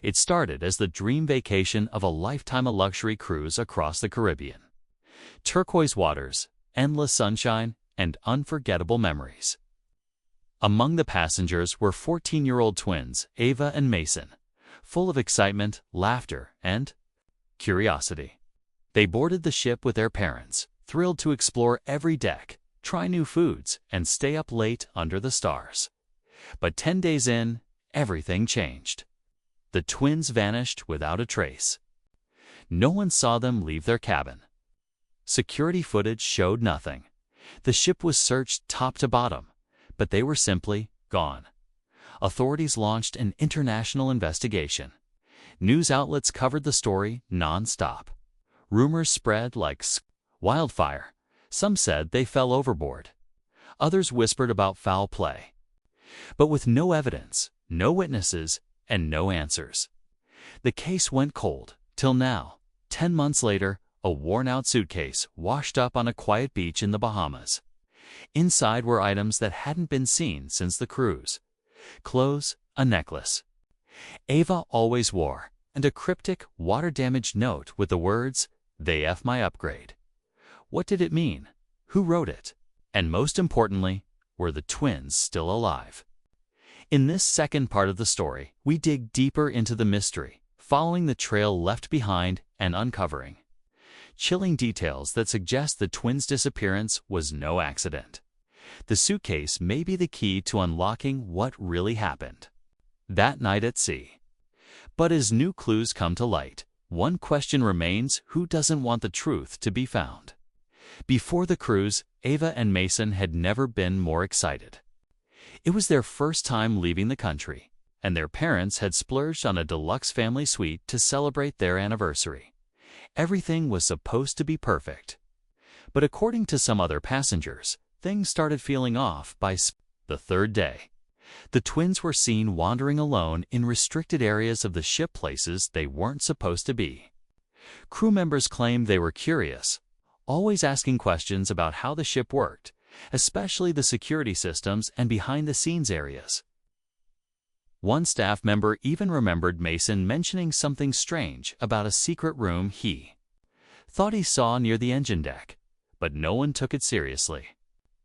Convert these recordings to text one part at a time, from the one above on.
It started as the dream vacation of a lifetime of luxury cruise across the Caribbean. Turquoise waters, endless sunshine, and unforgettable memories. Among the passengers were 14-year-old twins, Ava and Mason, full of excitement, laughter, and curiosity. They boarded the ship with their parents, thrilled to explore every deck, try new foods, and stay up late under the stars. But 10 days in, everything changed. The twins vanished without a trace. No one saw them leave their cabin. Security footage showed nothing. The ship was searched top to bottom, but they were simply gone. Authorities launched an international investigation. News outlets covered the story non-stop. Rumors spread like wildfire. Some said they fell overboard. Others whispered about foul play. But with no evidence, no witnesses, and no answers, the case went cold, till now, 10 months later, a worn-out suitcase washed up on a quiet beach in the Bahamas. Inside were items that hadn't been seen since the cruise. Clothes, a necklace Ava always wore, and a cryptic, water-damaged note with the words, "They F my upgrade." What did it mean? Who wrote it? And most importantly, were the twins still alive? In this second part of the story, we dig deeper into the mystery, following the trail left behind and uncovering chilling details that suggest the twins' disappearance was no accident. The suitcase may be the key to unlocking what really happened that night at sea. But as new clues come to light, one question remains: who doesn't want the truth to be found? Before the cruise, Ava and Mason had never been more excited. It was their first time leaving the country, and their parents had splurged on a deluxe family suite to celebrate their anniversary. Everything was supposed to be perfect. But according to some other passengers, things started feeling off by the third day. The twins were seen wandering alone in restricted areas of the ship, places they weren't supposed to be. Crew members claimed they were curious, always asking questions about how the ship worked, especially the security systems and behind-the-scenes areas. One staff member even remembered Mason mentioning something strange about a secret room he thought he saw near the engine deck, but no one took it seriously.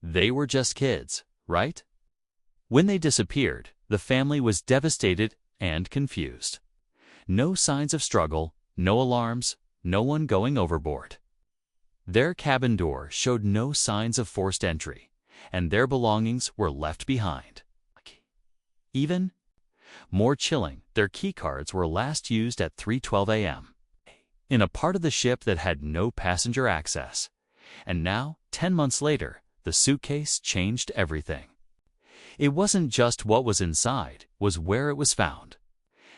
They were just kids, right? When they disappeared, the family was devastated and confused. No signs of struggle, no alarms, no one going overboard. Their cabin door showed no signs of forced entry, and their belongings were left behind. Even more chilling, their keycards were last used at 3:12 a.m. in a part of the ship that had no passenger access. And now, 10 months later, the suitcase changed everything. It wasn't just what was inside, it was where it was found.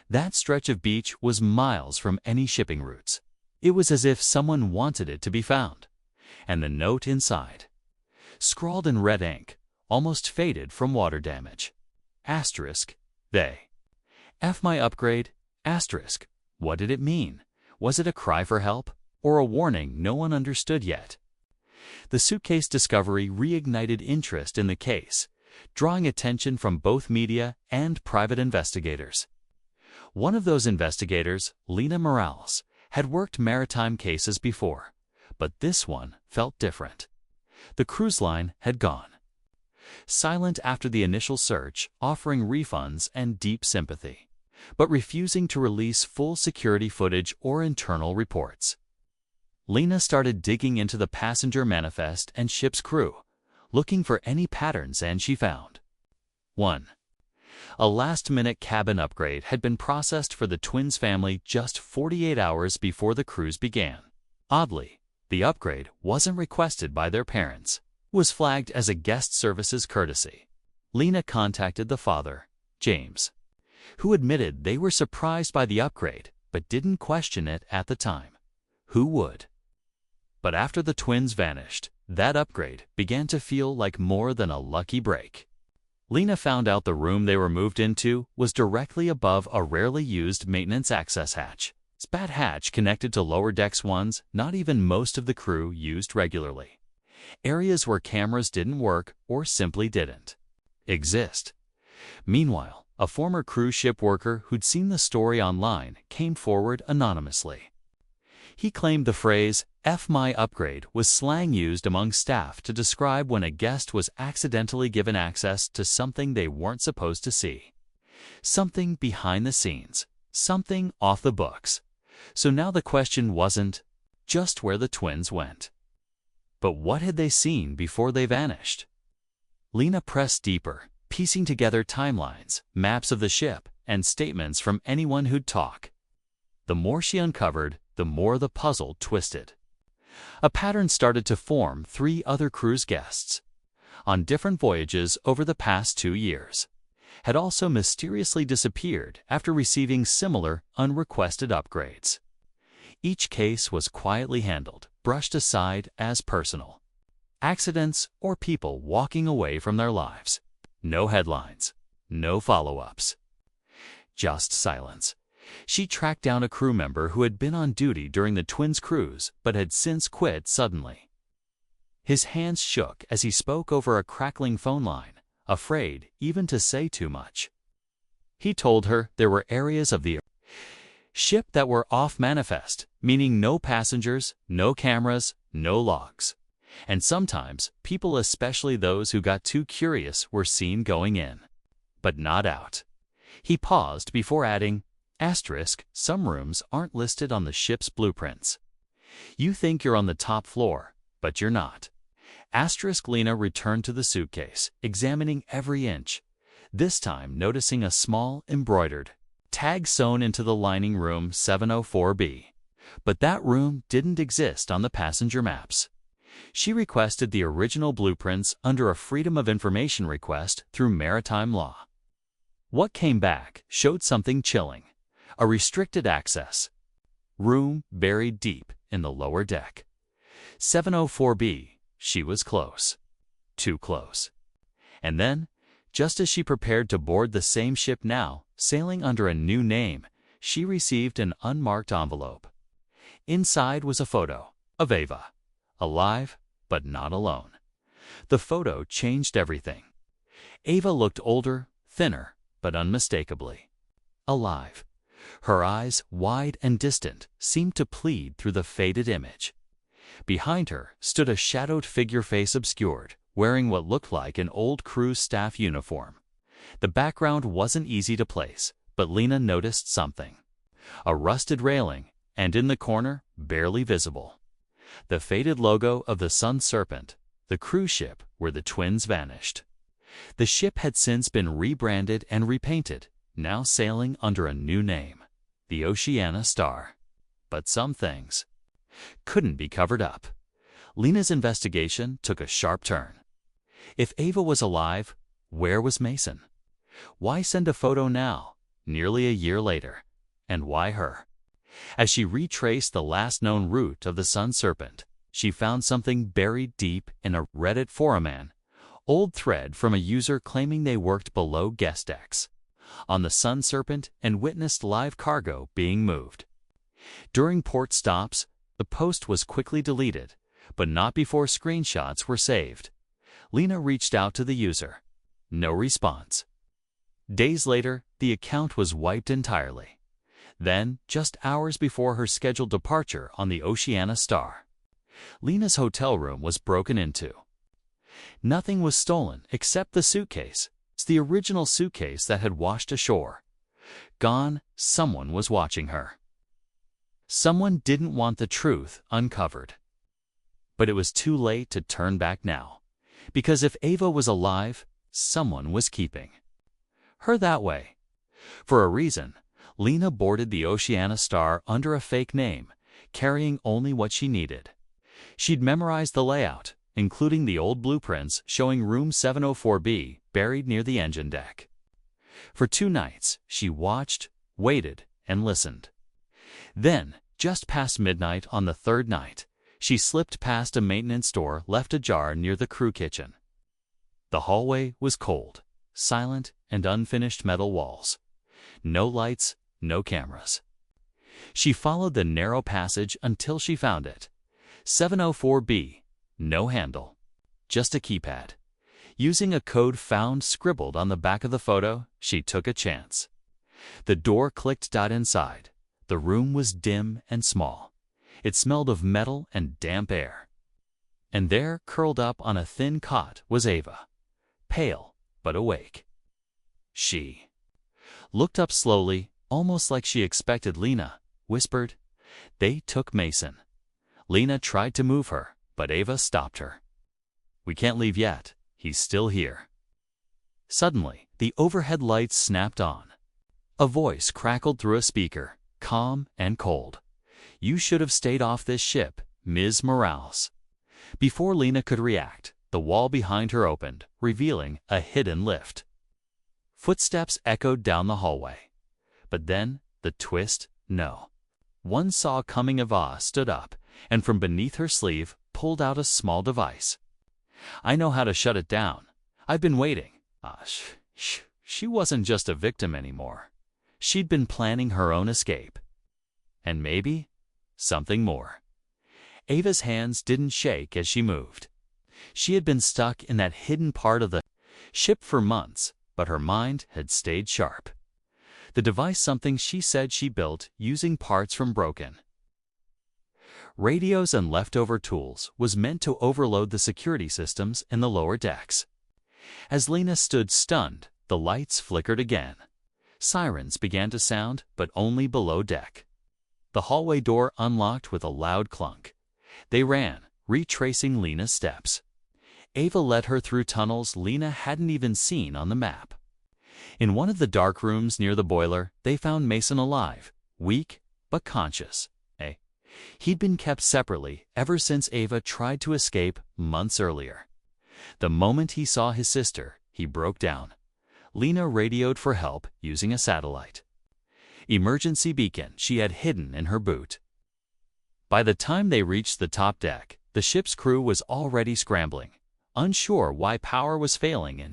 That stretch of beach was miles from any shipping routes. It was as if someone wanted it to be found. And the note inside, scrawled in red ink, almost faded from water damage. Asterisk, they F my upgrade, asterisk. What did it mean? Was it a cry for help, or a warning no one understood yet? The suitcase discovery reignited interest in the case, drawing attention from both media and private investigators. One of those investigators, Lena Morales, had worked maritime cases before, but this one felt different. The cruise line had gone silent after the initial search, offering refunds and deep sympathy, but refusing to release full security footage or internal reports. Lena started digging into the passenger manifest and ship's crew, looking for any patterns, and she found 1. A last-minute cabin upgrade had been processed for the twins' family just 48 hours before the cruise began. Oddly, the upgrade wasn't requested by their parents. It was flagged as a guest services courtesy. Lena contacted the father, James, who admitted they were surprised by the upgrade but didn't question it at the time. Who would? But after the twins vanished, that upgrade began to feel like more than a lucky break. Lena found out the room they were moved into was directly above a rarely used maintenance access hatch. That hatch connected to lower decks ones not even most of the crew used regularly. Areas where cameras didn't work or simply didn't exist. Meanwhile, a former cruise ship worker who'd seen the story online, came forward anonymously. He claimed the phrase, "F my upgrade," was slang used among staff to describe when a guest was accidentally given access to something they weren't supposed to see. Something behind the scenes, something off the books. So now the question wasn't just where the twins went, but what had they seen before they vanished? Lena pressed deeper, piecing together timelines, maps of the ship, and statements from anyone who'd talk. The more she uncovered, the more the puzzle twisted. A pattern started to form. 3 other cruise guests, on different voyages over the past 2 years, had also mysteriously disappeared after receiving similar, unrequested upgrades. Each case was quietly handled, brushed aside as personal accidents or people walking away from their lives. No headlines, no follow-ups, just silence. She tracked down a crew member who had been on duty during the twins' cruise but had since quit suddenly. His hands shook as he spoke over a crackling phone line, afraid even to say too much. He told her there were areas of the ship that were off manifest, meaning no passengers, no cameras, no logs. And sometimes, people, especially those who got too curious, were seen going in, but not out. He paused before adding, "Asterisk, some rooms aren't listed on the ship's blueprints. You think you're on the top floor, but you're not." Asterisk. Lena returned to the suitcase, examining every inch, this time noticing a small, embroidered tag sewn into the lining, room 704B. But that room didn't exist on the passenger maps. She requested the original blueprints under a Freedom of Information request through maritime law. What came back showed something chilling: a restricted access room buried deep in the lower deck. 704B. She was close. Too close. And then, just as she prepared to board the same ship now, sailing under a new name, she received an unmarked envelope. Inside was a photo of Ava, alive but not alone. The photo changed everything. Ava looked older, thinner, but unmistakably alive. Her eyes, wide and distant, seemed to plead through the faded image. Behind her stood a shadowed figure, face obscured, wearing what looked like an old cruise staff uniform. The background wasn't easy to place, but Lena noticed something: a rusted railing, and in the corner, barely visible, the faded logo of the Sun Serpent, the cruise ship where the twins vanished. The ship had since been rebranded and repainted, now sailing under a new name, the Oceana Star. But some things couldn't be covered up. Lena's investigation took a sharp turn. If Ava was alive, where was Mason? Why send a photo now, nearly a year later? And why her? As she retraced the last known route of the Sun Serpent, she found something buried deep in a Reddit forum, old thread from a user claiming they worked below guest decks on the Sun Serpent and witnessed live cargo being moved. During port stops, the post was quickly deleted, but not before screenshots were saved. Lena reached out to the user. No response. Days later, the account was wiped entirely. Then, just hours before her scheduled departure on the Oceana Star, Lena's hotel room was broken into. Nothing was stolen except the suitcase. It's the original suitcase that had washed ashore. Gone. Someone was watching her. Someone didn't want the truth uncovered. But it was too late to turn back now. Because if Ava was alive, someone was keeping her that way. For a reason, Lena boarded the Oceana Star under a fake name, carrying only what she needed. She'd memorized the layout, including the old blueprints showing room 704B buried near the engine deck. For 2 nights, she watched, waited, and listened. Then, just past midnight on the 3rd night, she slipped past a maintenance door left ajar near the crew kitchen. The hallway was cold, silent, and unfinished metal walls. No lights, no cameras. She followed the narrow passage until she found it. 704B. No handle. Just a keypad. Using a code found scribbled on the back of the photo, she took a chance. The door clicked inside. The room was dim and small. It smelled of metal and damp air. And there, curled up on a thin cot, was Ava, pale but awake. She looked up slowly, almost like she expected Lena, whispered, "They took Mason." Lena tried to move her, but Ava stopped her. "We can't leave yet. He's still here." Suddenly, the overhead lights snapped on. A voice crackled through a speaker, calm and cold. "You should have stayed off this ship, Ms. Morales." Before Lena could react, the wall behind her opened, revealing a hidden lift. Footsteps echoed down the hallway. But then, the twist, no. One saw coming Ava stood up, and from beneath her sleeve pulled out a small device. "I know how to shut it down. I've been waiting." She wasn't just a victim anymore. She'd been planning her own escape. And maybe something more. Ava's hands didn't shake as she moved. She had been stuck in that hidden part of the ship for months, but her mind had stayed sharp. The device, something she said she built using parts from broken radios and leftover tools, was meant to overload the security systems in the lower decks. As Lena stood stunned, the lights flickered again. Sirens began to sound, but only below deck. The hallway door unlocked with a loud clunk. They ran, retracing Lena's steps. Ava led her through tunnels Lena hadn't even seen on the map. In one of the dark rooms near the boiler, they found Mason alive, weak but conscious. He'd been kept separately ever since Ava tried to escape months earlier. The moment he saw his sister, he broke down. Lena radioed for help using a satellite emergency beacon she had hidden in her boot. By the time they reached the top deck, the ship's crew was already scrambling, unsure why power was failing in